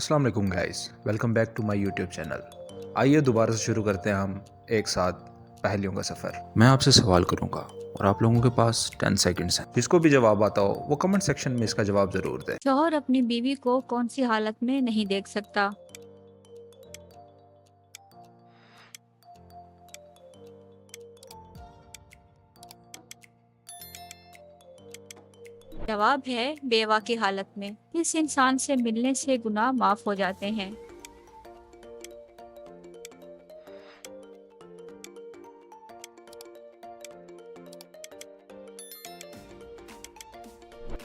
अस्सलाम वालेकुम guys, welcome back to my YouTube channel. आइए दोबारा से शुरू करते हैं हम एक साथ पहेलियों का सफ़र। मैं आपसे सवाल करूंगा और आप लोगों के पास 10 सेकंड्स हैं। जिसको भी जवाब आता हो वो कमेंट सेक्शन में इसका जवाब ज़रूर दे। शौहर अपनी बीवी को कौन सी हालत में नहीं देख सकता? जवाब है बेवा की हालत में। इस इंसान से मिलने से गुनाह माफ हो जाते हैं।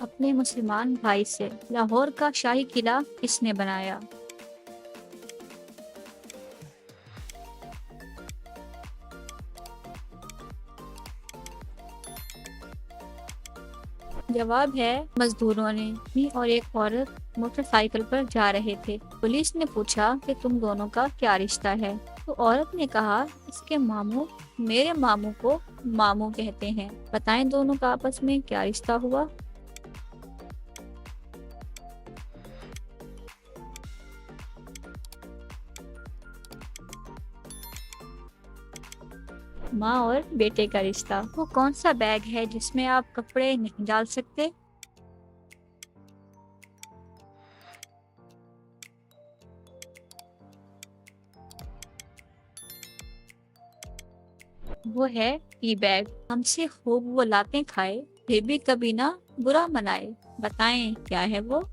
अपने मुसलमान भाई से लाहौर का शाही किला किसने बनाया? जवाब है मजदूरों ने। और एक औरत मोटरसाइकिल पर जा रहे थे। पुलिस ने पूछा कि तुम दोनों का क्या रिश्ता है, तो औरत ने कहा इसके मामू मेरे मामू को मामू कहते हैं। बताएं दोनों का आपस में क्या रिश्ता हुआ? माँ और बेटे का रिश्ता। वो कौन सा बैग है जिसमें आप कपड़े नहीं डाल सकते? वो है टी बैग। हमसे खूब वो लातें खाए, फिर भी कभी ना बुरा मनाए। बताएं क्या है वो?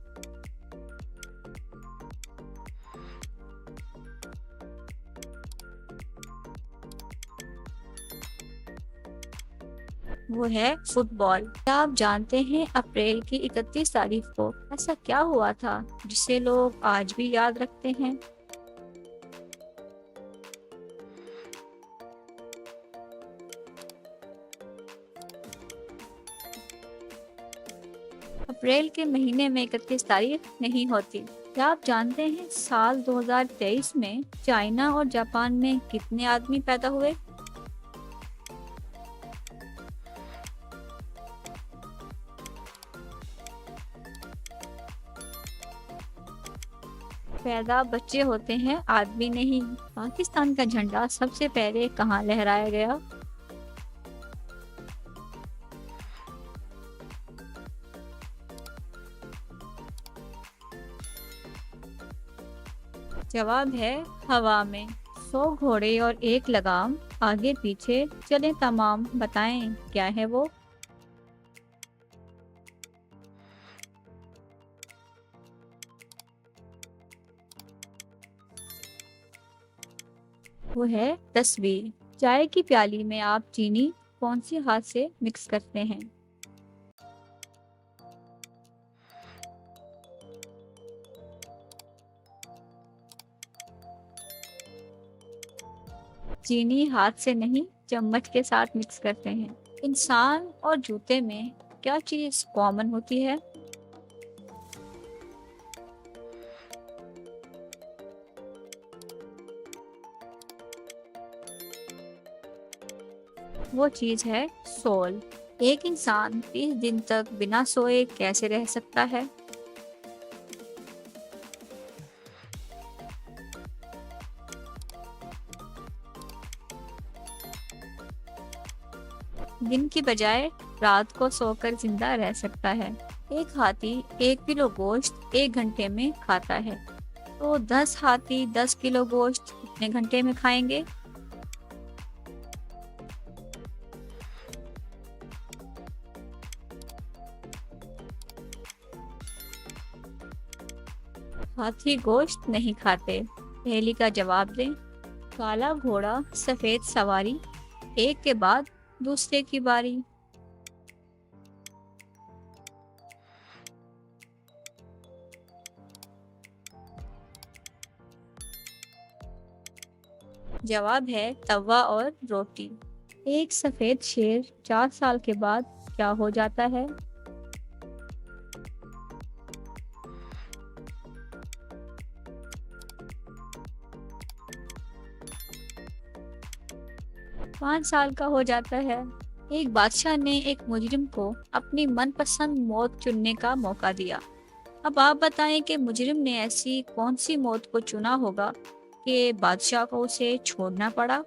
वो है फुटबॉल। क्या आप जानते हैं अप्रैल की 31 तारीख को ऐसा क्या हुआ था जिसे लोग आज भी याद रखते हैं? अप्रैल के महीने में 31 तारीख नहीं होती। क्या आप जानते हैं साल 2023 में चाइना और जापान में कितने आदमी पैदा हुए? पैदा बच्चे होते हैं, आदमी नहीं। पाकिस्तान का झंडा सबसे पहले कहाँ लहराया गया? जवाब है हवा में। 100 घोड़े और एक लगाम, आगे पीछे चले तमाम। बताएं क्या है वो? वो है तस्वीर। चाय की प्याली में आप चीनी कौन सी हाथ से मिक्स करते हैं? चीनी हाथ से नहीं, चम्मच के साथ मिक्स करते हैं। इंसान और जूते में क्या चीज कॉमन होती है? वो चीज है सोल। एक इंसान 30 दिन तक बिना सोए कैसे रह सकता है? दिन की बजाय रात को सोकर जिंदा रह सकता है। एक हाथी 1 किलो गोश्त 1 घंटे में खाता है, तो 10 हाथी 10 किलो गोश्त कितने घंटे में खाएंगे? हाथी गोश्त नहीं खाते। पहेली का जवाब दें। काला घोड़ा सफेद सवारी, एक के बाद दूसरे की बारी। जवाब है तवा और रोटी। एक सफेद शेर 4 साल के बाद क्या हो जाता है? 5 साल का हो जाता है। एक बादशाह ने एक मुजरिम को अपनी मनपसंद मौत चुनने का मौका दिया। अब आप बताएं कि मुजरिम ने ऐसी कौन सी मौत को चुना होगा कि बादशाह को उसे छोड़ना पड़ा।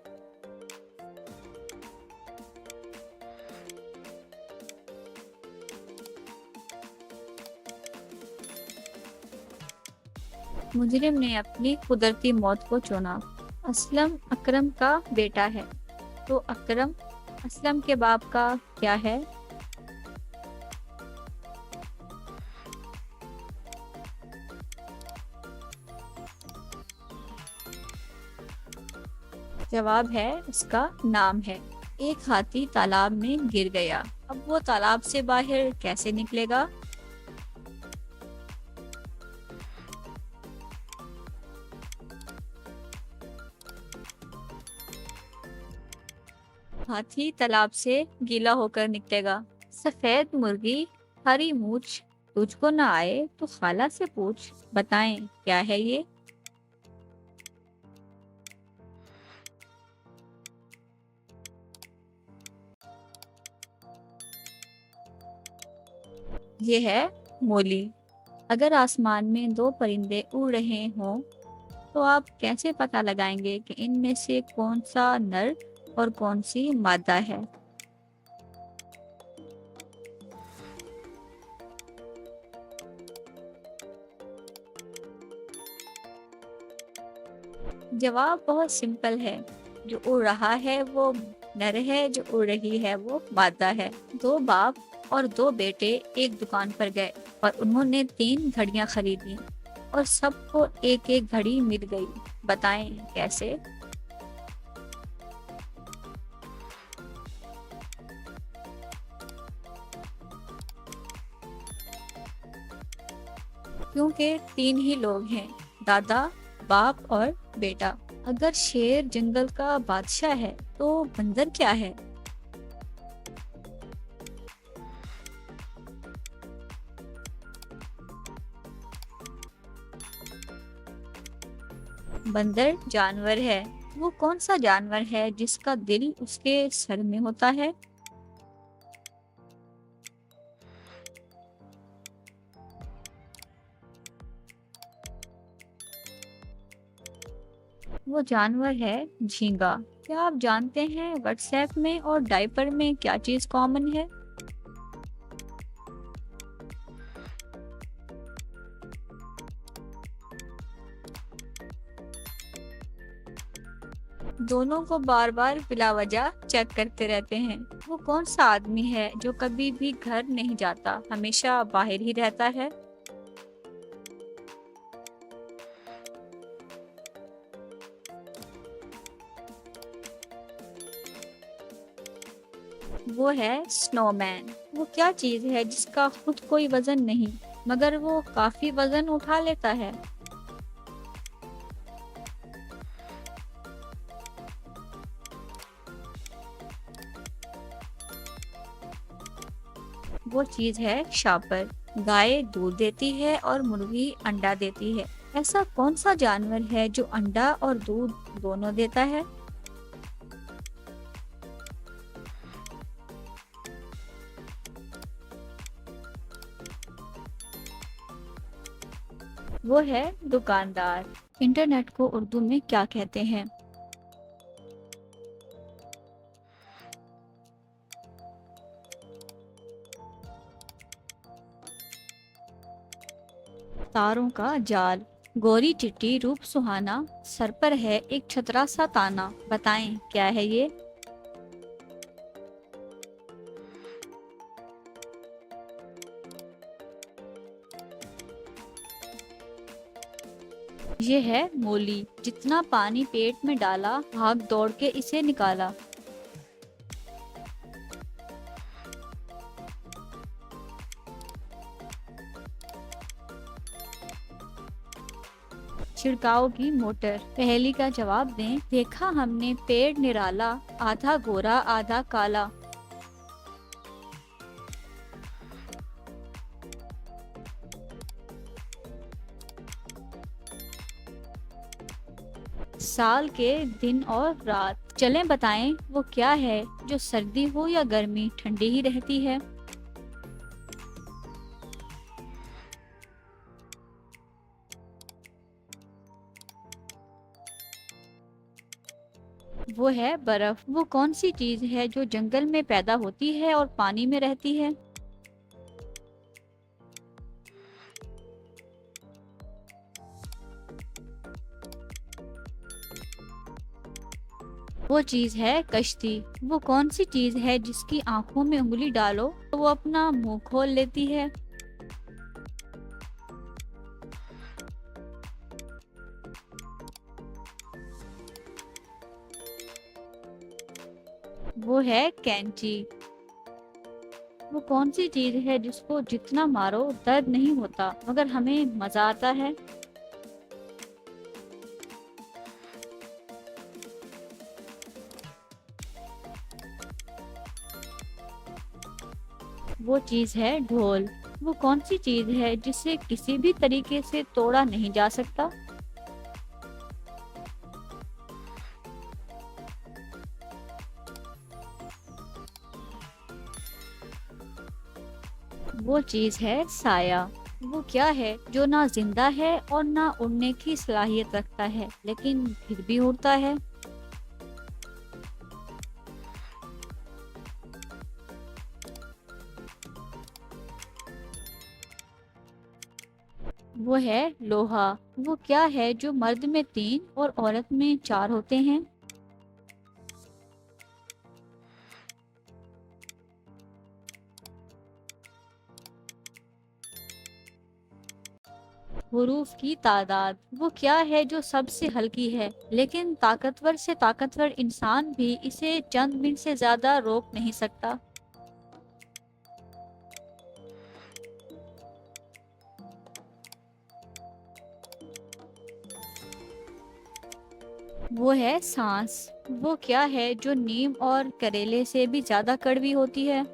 मुजरिम ने अपनी कुदरती मौत को चुना। असलम अकरम का बेटा है, तो अकरम असलम के बाप का क्या है? जवाब है उसका नाम है। एक हाथी तालाब में गिर गया, अब वो तालाब से बाहर कैसे निकलेगा? हाथी तालाब से गीला होकर निकलेगा। सफेद मुर्गी हरी मूछ, तुझको ना आए तो खाला से पूछ। बताएं क्या है ये? ये है मोली। अगर आसमान में दो परिंदे उड़ रहे हों तो आप कैसे पता लगाएंगे कि इनमें से कौन सा नर और कौन सी मादा है? जवाब बहुत सिंपल है। जो उड़ रहा है वो नर है, जो उड़ रही है वो मादा है। दो बाप और दो बेटे एक दुकान पर गए और उन्होंने 3 घड़ियां खरीदी और सबको एक एक घड़ी मिल गई। बताएं कैसे? क्योंकि 3 ही लोग हैं, दादा, बाप और बेटा। अगर शेर जंगल का बादशाह है तो बंदर क्या है? बंदर जानवर है। वो कौन सा जानवर है जिसका दिल उसके सर में होता है? वो जानवर है झींगा। क्या आप जानते हैं व्हाट्सएप में और डायपर में क्या चीज कॉमन है? दोनों को बार बार बिला वजह चेक करते रहते हैं। वो कौन सा आदमी है जो कभी भी घर नहीं जाता, हमेशा बाहर ही रहता है? वो है स्नोमैन। वो क्या चीज है जिसका खुद कोई वजन नहीं मगर वो काफी वजन उठा लेता है? वो चीज है शापर। गाय दूध देती है और मुर्गी अंडा देती है। ऐसा कौन सा जानवर है जो अंडा और दूध दोनों देता है? वो है दुकानदार। इंटरनेट को उर्दू में क्या कहते हैं? तारों का जाल। गोरी चिट्टी रूप सुहाना, सर पर है एक छतरा सा ताना। बताएं क्या है ये? ये है मोली। जितना पानी पेट में डाला, भाग दौड़ के इसे निकाला। छिड़काव की मोटर। पहेली का जवाब दें। देखा हमने पेड़ निराला, आधा गोरा आधा काला। साल के दिन और रात। चलें बताएं वो क्या है जो सर्दी हो या गर्मी ठंडी ही रहती है? वो है बर्फ। वो कौन सी चीज है जो जंगल में पैदा होती है और पानी में रहती है? वो चीज है कश्ती। वो कौन सी चीज है जिसकी आंखों में उंगली डालो तो वो अपना मुंह खोल लेती है? वो है कैंची। वो कौन सी चीज है जिसको जितना मारो दर्द नहीं होता मगर हमें मजा आता है? वो चीज है ढोल। वो कौन सी चीज है जिसे किसी भी तरीके से तोड़ा नहीं जा सकता? वो चीज है साया। वो क्या है जो ना जिंदा है और ना उड़ने की सलाहियत रखता है लेकिन फिर भी उड़ता है? वो है लोहा। वो क्या है जो मर्द में 3 और औरत में 4 होते हैं? हुरूफ की तादाद। वो क्या है जो सबसे हल्की है लेकिन ताकतवर से ताकतवर इंसान भी इसे चंद मिनट से ज्यादा रोक नहीं सकता? वो है सांस। वो क्या है जो नीम और करेले से भी ज्यादा कड़वी होती है?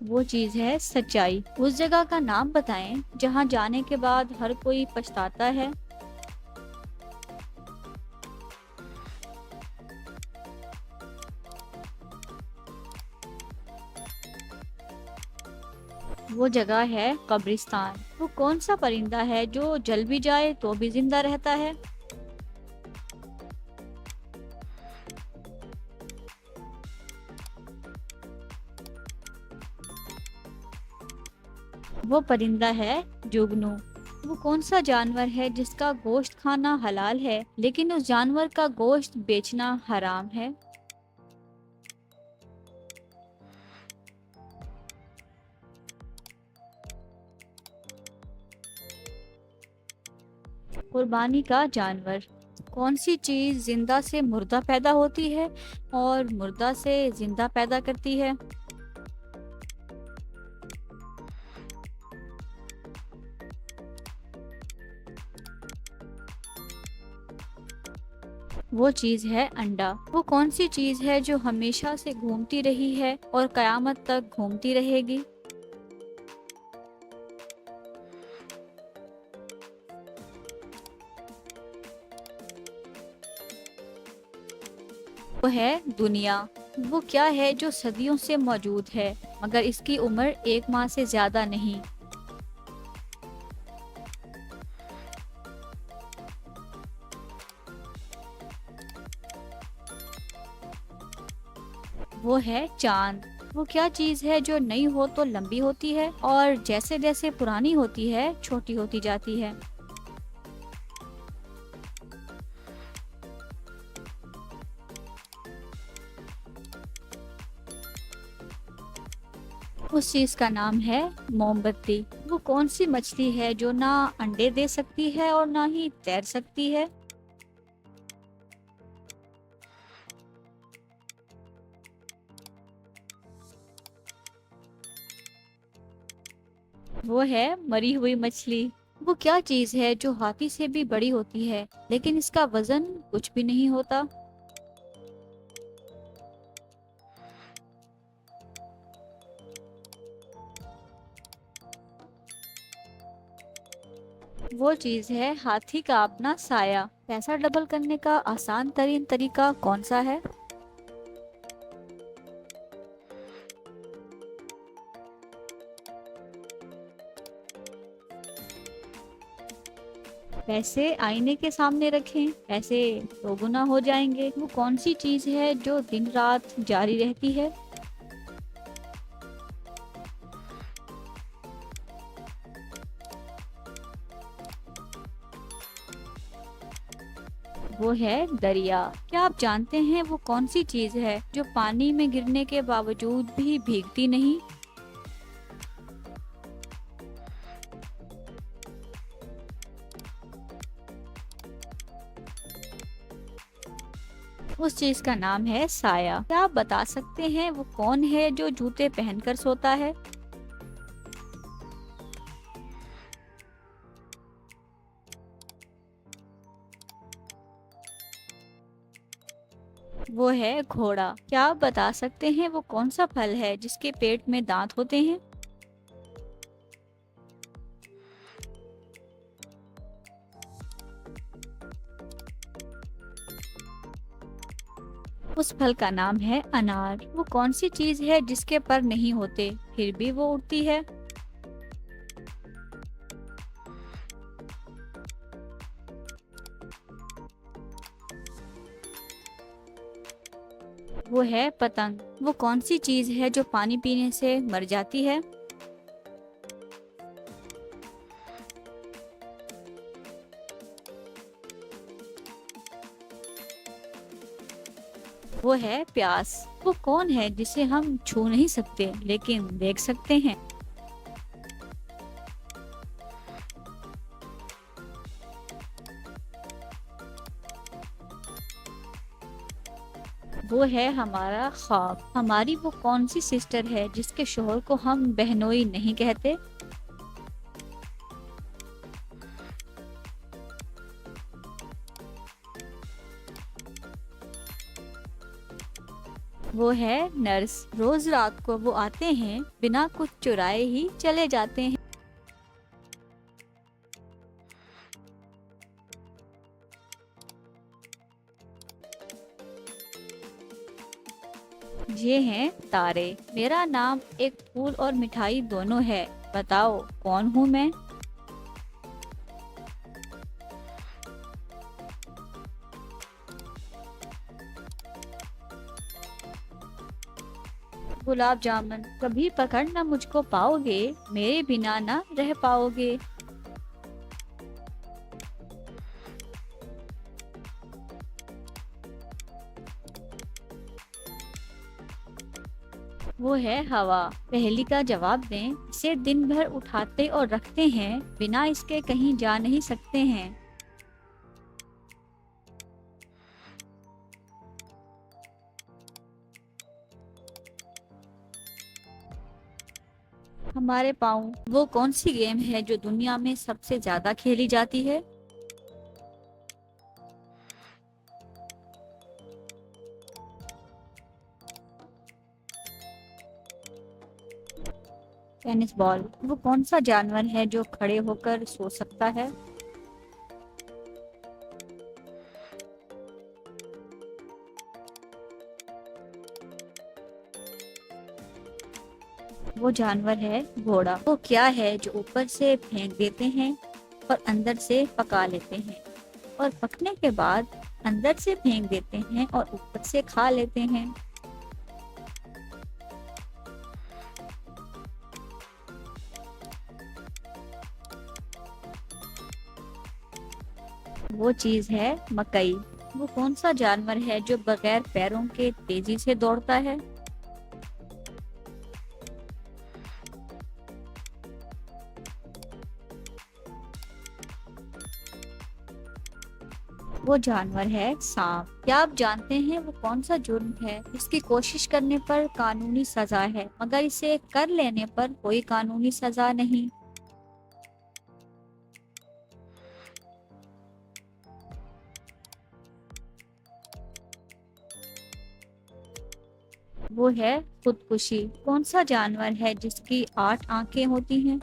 वो चीज है सच्चाई। उस जगह का नाम बताएं जहां जाने के बाद हर कोई पछताता है। वो जगह है कब्रिस्तान। वो कौन सा परिंदा है जो जल भी जाए तो भी जिंदा रहता है? वो परिंदा है जुगनू। वो कौन सा जानवर है जिसका गोश्त खाना हलाल है लेकिन उस जानवर का गोश्त बेचना हराम है? कुर्बानी का जानवर। कौन सी चीज जिंदा से मुर्दा पैदा होती है और मुर्दा से जिंदा पैदा करती है? वो चीज है अंडा। वो कौन सी चीज है जो हमेशा से घूमती रही है और कयामत तक घूमती रहेगी? वो है दुनिया। वो क्या है जो सदियों से मौजूद है मगर इसकी उम्र 1 माह से ज्यादा नहीं? वो है चांद। वो क्या चीज है जो नई हो तो लंबी होती है और जैसे जैसे पुरानी होती है छोटी होती जाती है? उस चीज का नाम है मोमबत्ती। वो कौन सी मछली है जो ना अंडे दे सकती है और ना ही तैर सकती है? वो है मरी हुई मछली। वो क्या चीज है जो हाथी से भी बड़ी होती है लेकिन इसका वजन कुछ भी नहीं होता? वो चीज है हाथी का अपना साया। पैसा डबल करने का आसान तरीन तरीका कौन सा है? पैसे आईने के सामने रखें, पैसे दोगुना हो जाएंगे। वो कौन सी चीज है जो दिन रात जारी रहती है? वो है दरिया। क्या आप जानते हैं वो कौन सी चीज है जो पानी में गिरने के बावजूद भी भीगती नहीं? उस चीज का नाम है साया। क्या आप बता सकते हैं वो कौन है जो जूते पहनकर सोता है? वो है घोड़ा। क्या आप बता सकते हैं वो कौन सा फल है जिसके पेट में दांत होते हैं? उस फल का नाम है अनार। वो कौन सी चीज है जिसके पर नहीं होते फिर भी वो उड़ती है? वो है पतंग। वो कौन सी चीज है जो पानी पीने से मर जाती है? वो है प्यास। वो कौन है जिसे हम छू नहीं सकते लेकिन देख सकते हैं? वो है हमारा ख्वाब। हमारी वो कौन सी सिस्टर है जिसके शोहर को हम बहनोई नहीं कहते? वो है नर्स। रोज रात को वो आते हैं, बिना कुछ चुराए ही चले जाते हैं। ये हैं तारे। मेरा नाम एक फूल और मिठाई दोनों है। बताओ कौन हूँ मैं? गुलाब जामुन। कभी पकड़ ना मुझको पाओगे, मेरे बिना ना रह पाओगे। वो है हवा। पहेली का जवाब दें। इसे दिन भर उठाते और रखते हैं, बिना इसके कहीं जा नहीं सकते हैं। हमारे पाँव। वो कौन सी गेम है जो दुनिया में सबसे ज्यादा खेली जाती है? Tennis ball. वो कौन सा जानवर है जो खड़े होकर सो सकता है? वो जानवर है घोड़ा। वो क्या है जो ऊपर से फेंक देते हैं और अंदर से पका लेते हैं, और पकने के बाद अंदर से फेंक देते हैं और ऊपर से खा लेते हैं? वो चीज है मकई। वो कौन सा जानवर है जो बगैर पैरों के तेजी से दौड़ता है? वो जानवर है सांप। क्या आप जानते हैं वो कौन सा जुर्म है इसकी कोशिश करने पर कानूनी सजा है, मगर इसे कर लेने पर कोई कानूनी सजा नहीं? वो है खुदकुशी। कौन सा जानवर है जिसकी 8 आंखें होती हैं?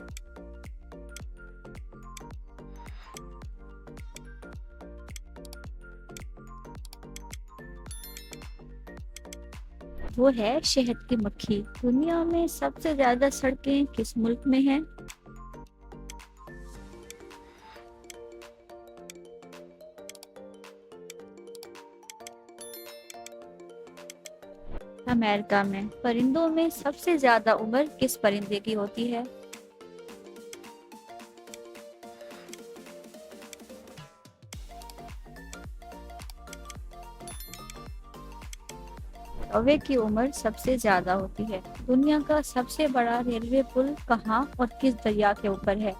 वो है शहद की मक्खी। दुनिया में सबसे ज्यादा सड़कें किस मुल्क में हैं? अमेरिका में परिंदों में सबसे ज्यादा उम्र किस परिंदे की होती है? कौवे की उम्र सबसे ज्यादा होती है। दुनिया का सबसे बड़ा रेलवे पुल कहाँ और किस दरिया के ऊपर है?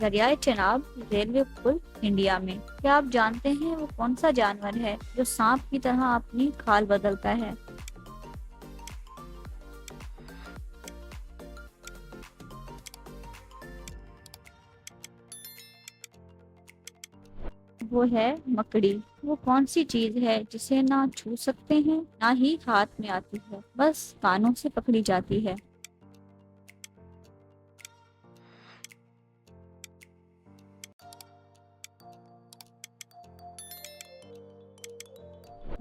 दरियाए चेनाब रेलवे पुल इंडिया में। क्या आप जानते हैं वो कौन सा जानवर है जो सांप की तरह अपनी खाल बदलता है? वो है मकड़ी। वो कौन सी चीज है जिसे ना छू सकते हैं ना ही हाथ में आती है, बस कानों से पकड़ी जाती है?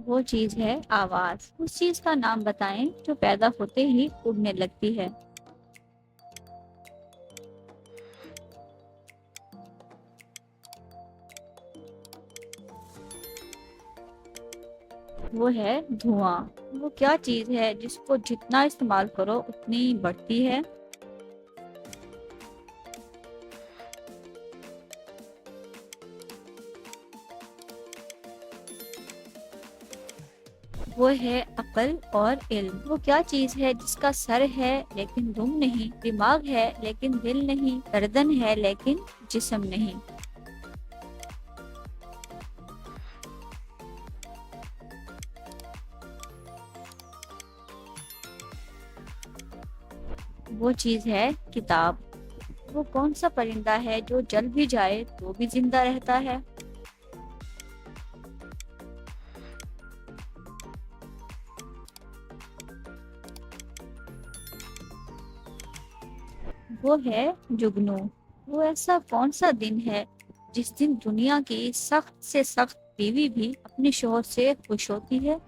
वो चीज है आवाज। उस चीज का नाम बताएं जो पैदा होते ही उड़ने लगती है। वो है धुआं। वो क्या चीज है जिसको जितना इस्तेमाल करो उतनी बढ़ती है? वो है अकल और इल्म। वो क्या चीज है जिसका सर है लेकिन दुम नहीं, दिमाग है लेकिन दिल नहीं, गर्दन है लेकिन जिस्म नहीं? वो चीज है किताब। वो कौन सा परिंदा है जो जल भी जाए तो भी जिंदा रहता है? वो है जुगनू। वो ऐसा कौन सा दिन है जिस दिन दुनिया की सख्त से सख्त बीवी भी अपने शौहर से खुश होती है?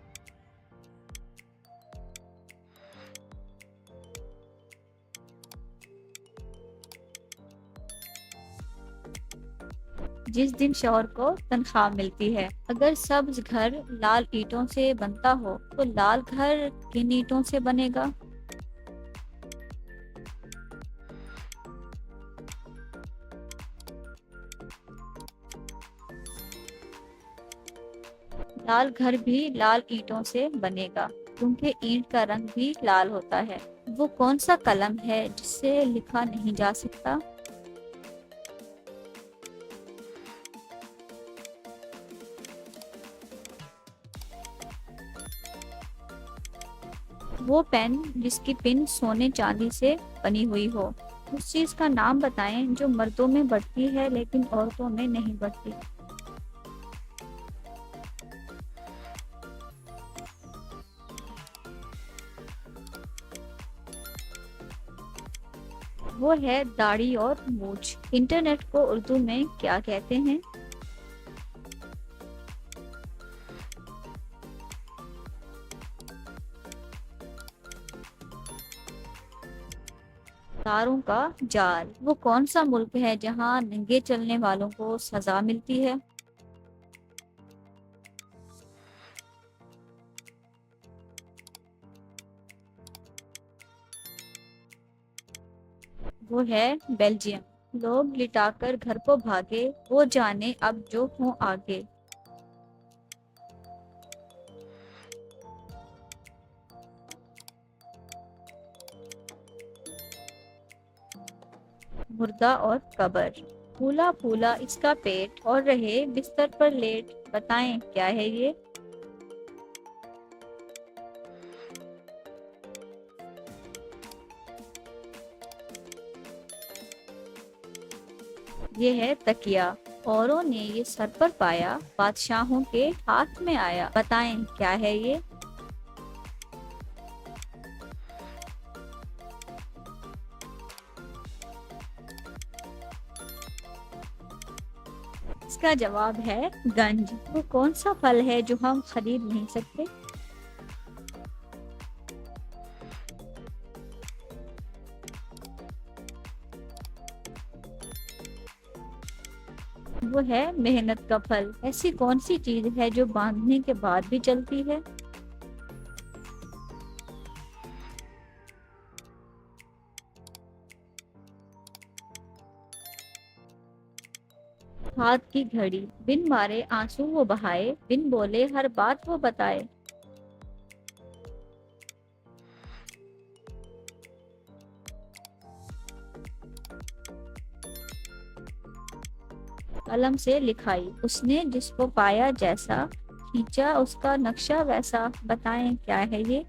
जिस दिन शौहर को तनख्वाह मिलती है। अगर सब्ज घर लाल ईंटों से बनता हो तो लाल घर किन ईंटों से बनेगा? लाल घर भी लाल ईंटों से बनेगा क्योंकि ईंट का रंग भी लाल होता है। वो कौन सा कलम है जिससे लिखा नहीं जा सकता? वो पेन जिसकी पिन सोने चांदी से बनी हुई हो। उस चीज का नाम बताएं जो मर्दों में बढ़ती है लेकिन औरतों में नहीं बढ़ती। वो है दाढ़ी और मूछ। इंटरनेट को उर्दू में क्या कहते हैं? तारों का जाल। वो कौन सा मुल्क है जहां नंगे चलने वालों को सजा मिलती है? वो है बेल्जियम। लोग लिटाकर घर को भागे, वो जाने अब जो हो आगे। मुर्दा और कब्र। फूला फूला इसका पेट और रहे बिस्तर पर लेट, बताएं क्या है ये? ये है तकिया। औरों ने ये सर पर पाया, बादशाहों के हाथ में आया, बताएं क्या है ये? इसका जवाब है गंज। वो कौन सा फल है जो हम खरीद नहीं सकते? वो है मेहनत का फल। ऐसी कौन सी चीज है जो बांधने के बाद भी चलती है? हाथ की घड़ी। बिन मारे आंसू वो बहाए, बिन बोले हर बात वो बताए। कलम से लिखाई। उसने जिसको पाया जैसा, खींचा उसका नक्शा वैसा। बताएं क्या है ये?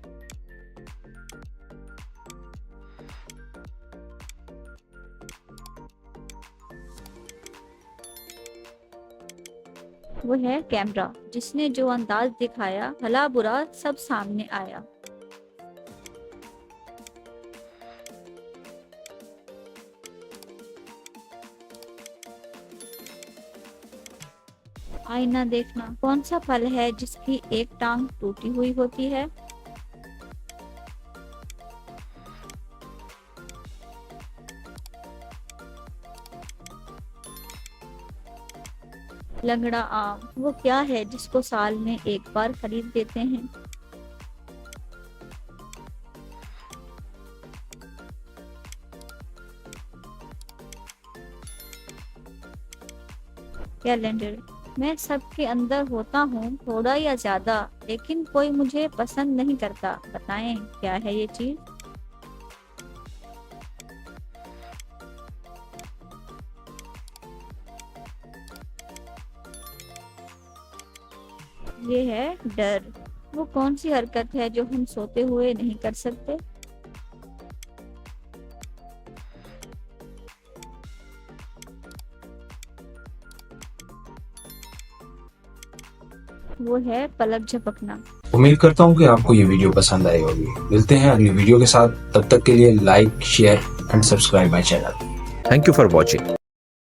वो है कैमरा। जिसने जो अंदाज दिखाया, भला बुरा सब सामने आया। आईना देखना। कौन सा फल है जिसकी एक टांग टूटी हुई होती है? लंगड़ा आम। वो क्या है जिसको साल में एक बार खरीद देते हैं? कैलेंडर। मैं सबके अंदर होता हूँ, थोड़ा या ज्यादा, लेकिन कोई मुझे पसंद नहीं करता। बताएं क्या है ये चीज? ये है डर। वो कौन सी हरकत है जो हम सोते हुए नहीं कर सकते? वो है पलक झपकना। उम्मीद करता हूँ कि आपको ये वीडियो पसंद आई होगी। मिलते हैं अगली वीडियो के साथ, तब तक के लिए like, share and subscribe my channel. Thank you for watching.